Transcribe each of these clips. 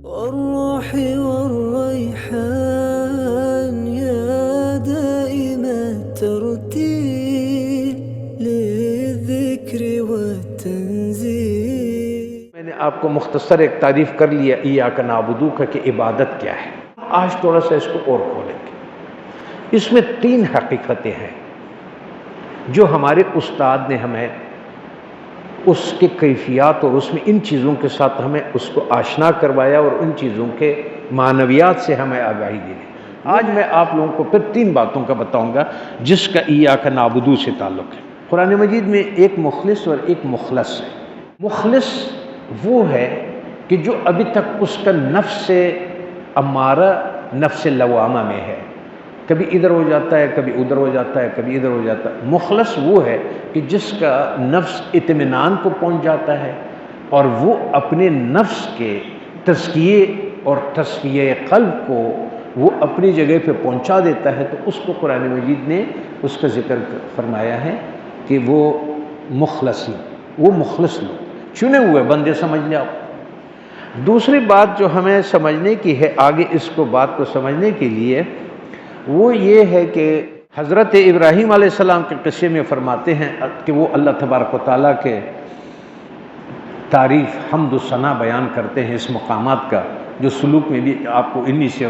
والروح والريحان يا دائم الترتيل للذكر والتنزيل. میں نے آپ کو مختصر ایک تعریف کر لیا ایاک نعبدو کا کہ عبادت کیا ہے. آج تھوڑا سا اس کو اور کھولیں گے. اس میں 3 حقیقتیں ہیں جو ہمارے استاد نے ہمیں اس کے کیفیات اور اس میں ان چیزوں کے ساتھ ہمیں اس کو آشنا کروایا اور ان چیزوں کے معنویات سے ہمیں آگاہی دی. آج میں آپ لوگوں کو پھر 3 باتوں کا بتاؤں گا جس کا ایاک نعبدو سے تعلق ہے. قرآن مجید میں ایک مخلص اور ایک مخلص ہے. مخلص وہ ہے کہ جو ابھی تک اس کا نفس امارہ نفس لوامہ میں ہے، کبھی ادھر ہو جاتا ہے، کبھی ادھر ہو جاتا ہے، کبھی ادھر ہو جاتا ہے. مخلص وہ ہے کہ جس کا نفس اطمینان کو پہنچ جاتا ہے اور وہ اپنے نفس کے تزکیے اور تصفیہ قلب کو وہ اپنی جگہ پہ پہنچا دیتا ہے. تو اس کو قرآن مجید نے اس کا ذکر فرمایا ہے کہ وہ مخلصی، وہ مخلص لوگ، چنے ہوئے بندے سمجھ لیں آپ. دوسری بات جو ہمیں سمجھنے کی ہے آگے اس کو بات کو سمجھنے کے لیے، وہ یہ ہے کہ حضرت ابراہیم علیہ السلام کے قصے میں فرماتے ہیں کہ وہ اللہ تبارک و تعالیٰ کے تعریف حمد و ثنا بیان کرتے ہیں اس مقامات کا، جو سلوک میں بھی آپ کو انہی سے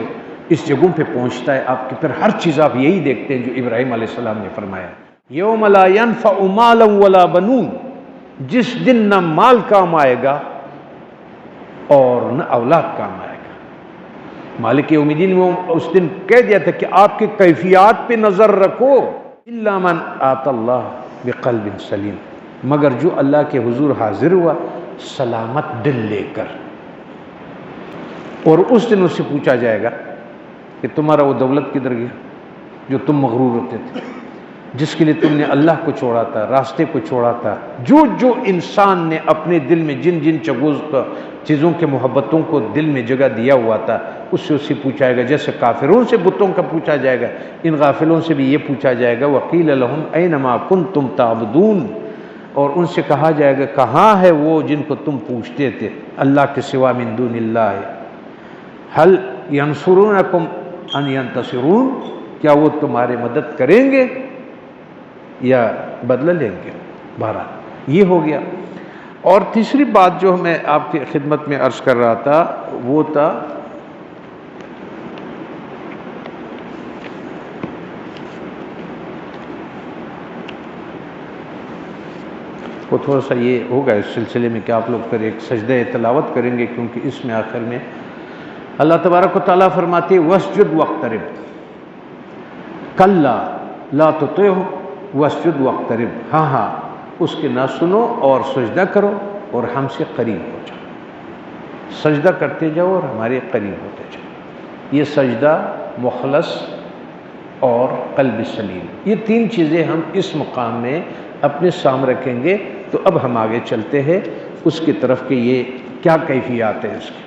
اس جگہوں پہ پہنچتا ہے. آپ کی پھر ہر چیز آپ یہی دیکھتے ہیں جو ابراہیم علیہ السلام نے فرمایا. یوم لا ینفع مال ولا بنون، جس دن نہ مال کام آئے گا اور نہ اولاد کام آئے گا. مالک یوم الدین میں اس دن کہہ دیا تھا کہ آپ کی کیفیات پہ نظر رکھو. الا من آتی اللہ بقلب سلیم، مگر جو اللہ کے حضور حاضر ہوا سلامت دل لے کر. اور اس دن اس سے پوچھا جائے گا کہ تمہارا وہ دولت کدھر گیا جو تم مغرور ہوتے تھے، جس کے لیے تم نے اللہ کو چھوڑا تھا، راستے کو چھوڑا تھا. جو انسان نے اپنے دل میں جن چیزوں کے محبتوں کو دل میں جگہ دیا ہوا تھا، اس سے پوچھا جائے گا. جیسے کافروں سے بتوں کا پوچھا جائے گا، ان غافلوں سے بھی یہ پوچھا جائے گا وقیل لہم اینما کنتم تعبدون، اور ان سے کہا جائے گا کہاں ہے وہ جن کو تم پوچھتے تھے اللہ کے سوا من دون اللہ. هل ینصرونکم ان ینتصرون، کیا وہ تمہاری مدد کریں گے یا بدلہ لیں گے. بہرحال یہ ہو گیا. اور تیسری بات جو میں آپ کی خدمت میں عرض کر رہا تھا وہ تھا وہ تھوڑا سا یہ ہوگا اس سلسلے میں کہ آپ لوگ پھر ایک سجدہ تلاوت کریں گے، کیونکہ اس میں آخر میں اللہ تبارک و تعالیٰ فرماتے واسجد واقترب، کلا لا تطعہ واسجد واقترب. ہاں اس کے نہ سنو اور سجدہ کرو اور ہم سے قریب ہو جاؤ. سجدہ کرتے جاؤ اور ہمارے قریب ہوتے جاؤ. یہ سجدہ، مخلص اور قلب سلیم، یہ 3 چیزیں ہم اس مقام میں اپنے سامنے رکھیں گے. تو اب ہم آگے چلتے ہیں اس کی طرف کہ یہ کیا کیفیات ہے اس کی.